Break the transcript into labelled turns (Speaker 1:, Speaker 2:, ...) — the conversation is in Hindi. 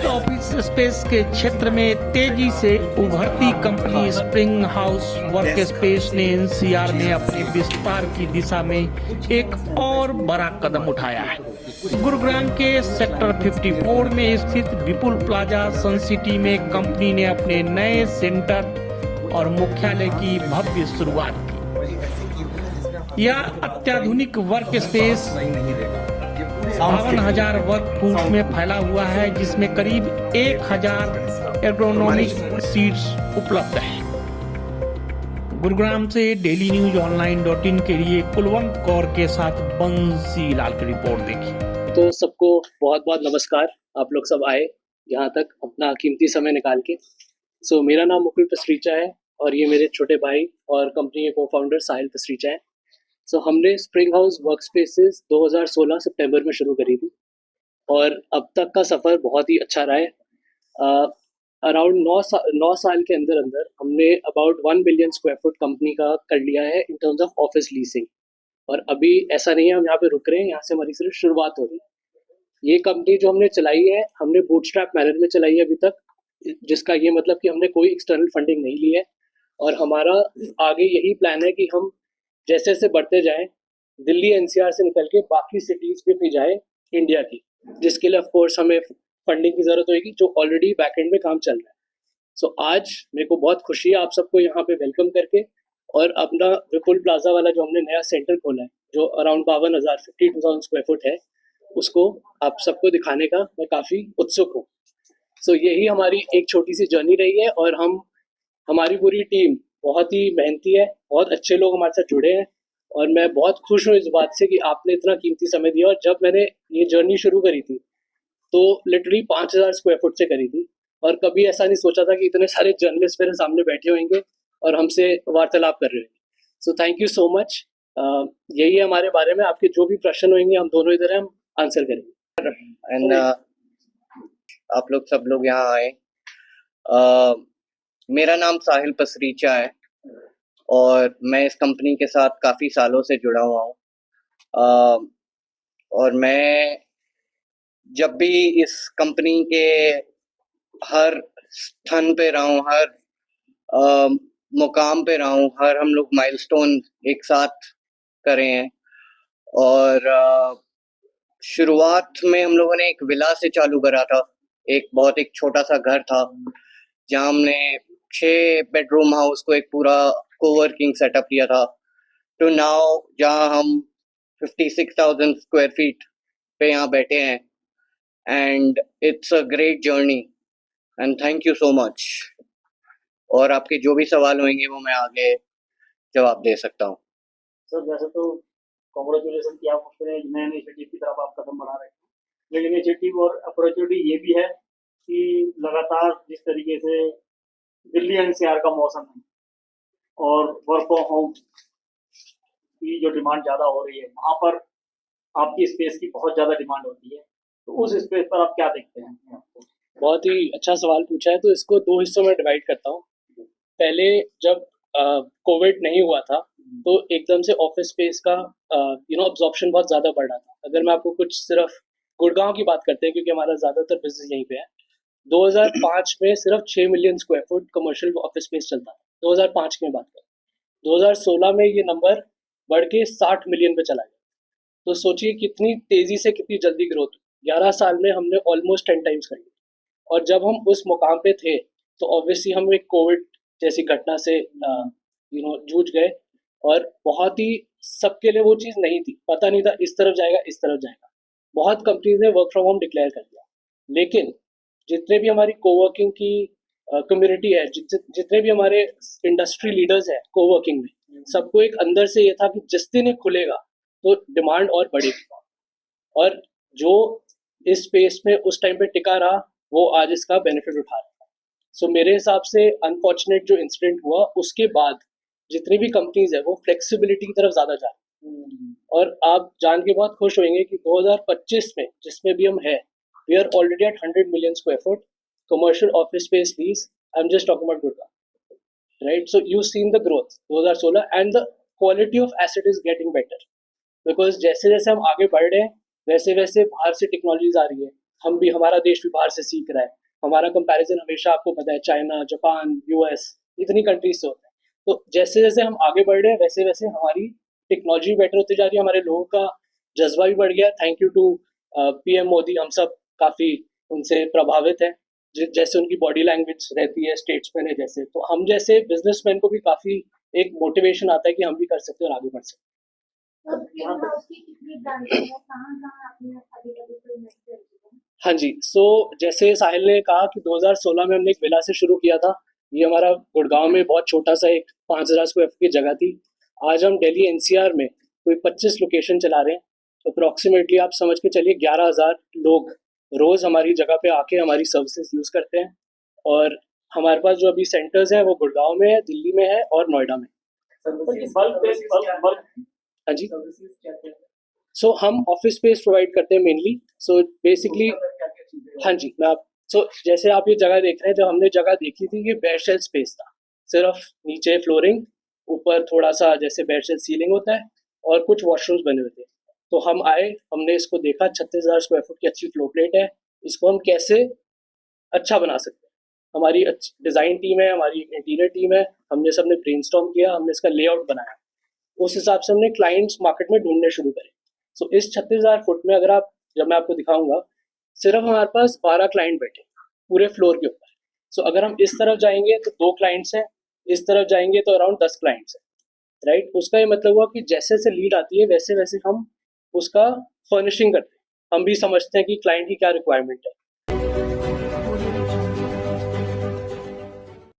Speaker 1: ऑफिस स्पेस के क्षेत्र में तेजी से उभरती company spring house work space ने एनसीआर में अपने विस्तार की दिशा में एक और बड़ा कदम उठाया है। गुरुग्राम के सेक्टर 54 में स्थित विपुल प्लाजा सन सिटी में कंपनी ने अपने नए सेंटर और मुख्यालय की भव्य शुरुआत की। यह अत्याधुनिक वर्क स्पेस 52,000 वर्ग फुट में फैला हुआ है, जिसमें करीब 1,000 एर्गोनॉमिक सीट्स उपलब्ध हैं। गुरुग्राम से डेली न्यूज online.in के लिए कुलवंत कौर के साथ बंसी लाल की रिपोर्ट देखिए।
Speaker 2: तो सबको बहुत बहुत नमस्कार। आप लोग सब आए यहाँ तक अपना कीमती समय निकाल के। मेरा नाम मुकुल पसरीचा है और ये मेरे छोटे भाई और कंपनी के को फाउंडर साहिल पसरीचा है। हमने स्प्रिंग हाउस वर्क स्पेसेस 2016 सितंबर में शुरू करी थी और अब तक का सफ़र बहुत ही अच्छा रहा है। अराउंड 9 साल के अंदर हमने about 1 billion square foot company का कर लिया है in terms of office leasing. और अभी ऐसा नहीं है हम यहाँ पे रुक रहे हैं, यहाँ से हमारी सिर्फ शुरुआत हो रही है। ये कंपनी जो हमने चलाई है, हमने बूटस्ट्रैप मैनर में चलाई है अभी तक, जिसका ये मतलब कि हमने कोई एक्सटर्नल फंडिंग नहीं ली है। और हमारा आगे यही प्लान है कि हम जैसे जैसे बढ़ते जाएं, दिल्ली एनसीआर से निकल के बाकी सिटीज़ पे भी जाए इंडिया की, जिसके लिए ऑफ कोर्स हमें फंडिंग की ज़रूरत होगी, जो ऑलरेडी बैकएंड में काम चल रहा है। आज मेरे को बहुत खुशी है आप सबको यहाँ पे वेलकम करके, और अपना विपुल प्लाजा वाला जो हमने नया सेंटर खोला है, जो अराउंड 52,000 स्क्वायर फुट है, उसको आप सबको दिखाने का मैं काफ़ी उत्सुक हूँ। यही हमारी एक छोटी सी जर्नी रही है और हमारी पूरी टीम बहुत ही मेहनती है, बहुत अच्छे लोग हमारे साथ जुड़े हैं और मैं बहुत खुश हूँ इस बात से कि आपने इतना कीमती समय दिया। और जब मैंने ये जर्नी शुरू करी थी तो लिटरली 5,000 स्क्वायर फुट से करी थी और कभी ऐसा नहीं सोचा था कि इतने सारे जर्नलिस्ट मेरे सामने बैठे होंगे और हमसे वार्तालाप कर रहे होंगे। Thank you so much. यही है हमारे बारे में। आपके जो भी प्रश्न होंगे हम दोनों इधर हैं, हम आंसर करेंगे।
Speaker 3: एंड आप लोग सब लोग यहाँ आए। मेरा नाम साहिल पसरीचा है और मैं इस कंपनी के साथ काफ़ी सालों से जुड़ा हुआ हूँ। और मैं जब भी इस कंपनी के हर स्थान पे रहा हूँ, हर मुकाम पे रहा हूँ, हर हम लोग माइलस्टोन एक साथ करे हैं। और शुरुआत में हम लोगों ने एक विला से चालू करा था। एक छोटा सा घर था जहाँ हमने 6 बेडरूम हाउस को एक पूरा कोवर्किंग सेटअप किया था, तो नाउ जहाँ हम 56,000 स्क्वायर फीट पे यहाँ बैठे हैं। And it's a great journey and thank you so much. और आपके जो भी सवाल होंगे वो मैं आगे जवाब दे सकता हूँ।
Speaker 4: सर वैसे तो कॉन्ग्रेचुलेसन कि आप अपने नए इनिशिएटिव की तरफ आप कदम बढ़ा रहे हैं, लेकिन इनिशिएटिव और अपॉर्चुनिटी ये भी है कि लगातार जिस तरीके से दिल्ली एनसीआर का मौसम है और वर्क फ्रॉम होम की जो डिमांड ज़्यादा हो रही है, वहाँ पर आपकी स्पेस की बहुत ज़्यादा डिमांड होती है, तो उस स्पेस पर आप क्या देखते हैं?
Speaker 2: बहुत ही अच्छा सवाल पूछा है। तो इसको 2 हिस्सों में डिवाइड करता हूँ। पहले जब कोविड नहीं हुआ था तो एकदम से ऑफिस स्पेस का अब्जॉर्प्शन बहुत ज़्यादा बढ़ रहा था। अगर मैं आपको कुछ सिर्फ गुड़गांव की बात करते हैं, क्योंकि हमारा ज़्यादातर बिजनेस यहीं पे है, 2005 में सिर्फ 6 million square foot commercial office space चलता था। 2005 की मैं बात करें, 2016 में ये नंबर बढ़ के 60 मिलियन पे चला गया। तो सोचिए कितनी तेज़ी से, कितनी जल्दी ग्रोथ। 11 साल में हमने ऑलमोस्ट 10 टाइम्स कर ली। और जब हम उस मुकाम पे थे तो ऑब्वियसली हम एक कोविड जैसी घटना से जूझ गए और बहुत ही सबके लिए वो चीज़ नहीं थी, पता नहीं था इस तरफ जाएगा इस तरफ जाएगा। बहुत कंपनीज ने वर्क फ्रॉम होम डिक्लेयर कर दिया, लेकिन जितने भी हमारी कोवर्किंग की कम्युनिटी है, जितने भी हमारे इंडस्ट्री लीडर्स हैं कोवर्किंग में, सबको एक अंदर से ये था कि जिस दिन ये खुलेगा तो डिमांड और बढ़ेगी। और जो इस स्पेस में उस टाइम पे टिका रहा वो आज इसका बेनिफिट उठा रहा है। मेरे हिसाब से अनफॉर्चुनेट जो इंसिडेंट हुआ उसके बाद जितनी भी कंपनीज है वो फ्लेक्सिबिलिटी की तरफ ज़्यादा जा रही है। और आप जान के बहुत खुश होंगे कि 2025 में जिसमें भी हम है, we are already at 100 million square foot commercial office space lease. I'm just talking about Gurgaon, right? So you've seen the growth 2016 and the quality of asset is getting better because जैसे जैसे हम आगे बढ़ रहे हैं वैसे वैसे बाहर से टेक्नोलॉजीज आ रही है, हम भी, हमारा देश भी बाहर से सीख रहा है। हमारा कंपैरिजन हमेशा आपको पता है चाइना, जापान, यूएस इतनी कंट्रीज से होता है। तो जैसे जैसे हम आगे बढ़ रहे हैं वैसे वैसे हमारी टेक्नोलॉजी बेटर होती जा रही है, हमारे लोगों का जज्बा भी बढ़ गया। Thank you to PM Modi, हम सब काफ़ी उनसे प्रभावित हैं। जैसे उनकी बॉडी लैंग्वेज रहती है स्टेट्समैन है जैसे, तो हम जैसे बिजनेसमैन को भी काफ़ी एक मोटिवेशन आता है कि हम भी कर सकते हैं और आगे बढ़ सकते हैं।
Speaker 4: अब यहाँ पर
Speaker 2: हाँ जी, सो जैसे साहिल ने कहा कि 2016 में हमने एक विला से शुरू किया था। ये हमारा गुड़गांव में बहुत छोटा सा एक 5000 स्क्वायर फीट की जगह थी। आज हम दिल्ली एनसीआर में कोई 25 लोकेशन चला रहे हैं। तो अप्रॉक्सीमेटली आप समझ के चलिए 11,000 लोग रोज़ हमारी जगह पे आके हमारी सर्विसेज यूज़ करते हैं। और हमारे पास जो अभी सेंटर्स हैं वो गुड़गांव में है, दिल्ली में है और नोएडा में। हाँ जी, सो हम ऑफिस स्पेस प्रोवाइड करते हैं मेनली। सो बेसिकली हाँ जी, जैसे आप ये जगह देख रहे हैं, जब हमने जगह देखी थी ये बेड शेल स्पेस था, सिर्फ नीचे फ्लोरिंग, ऊपर थोड़ा सा जैसे बेड शेल सीलिंग होता है और कुछ वॉशरूम्स बने हुए थे। तो हम आए, हमने इसको देखा, 36,000 स्क्वायर फुट की अच्छी फ्लो प्लेट है, इसको हम कैसे अच्छा बना सकते हैं। हमारी अच्छी डिज़ाइन टीम है, हमारी इंटीरियर टीम है, हमने सबने ब्रेनस्टॉर्म किया, हमने इसका लेआउट बनाया, उस हिसाब से हमने क्लाइंट्स मार्केट में ढूंढने शुरू करे। सो इस 36,000 फुट में अगर आप, जब मैं आपको दिखाऊंगा, सिर्फ हमारे पास 12 क्लाइंट बैठे पूरे फ्लोर के ऊपर। सो अगर हम इस तरफ जाएंगे तो 2 क्लाइंट्स हैं, इस तरफ जाएंगे तो अराउंड 10 क्लाइंट्स हैं, राइट। उसका ये मतलब हुआ कि जैसे जैसे लीड आती है वैसे वैसे हम उसका फर्निशिंग करते हैं। हम भी समझते हैं कि क्लाइंट की क्या रिक्वायरमेंट है,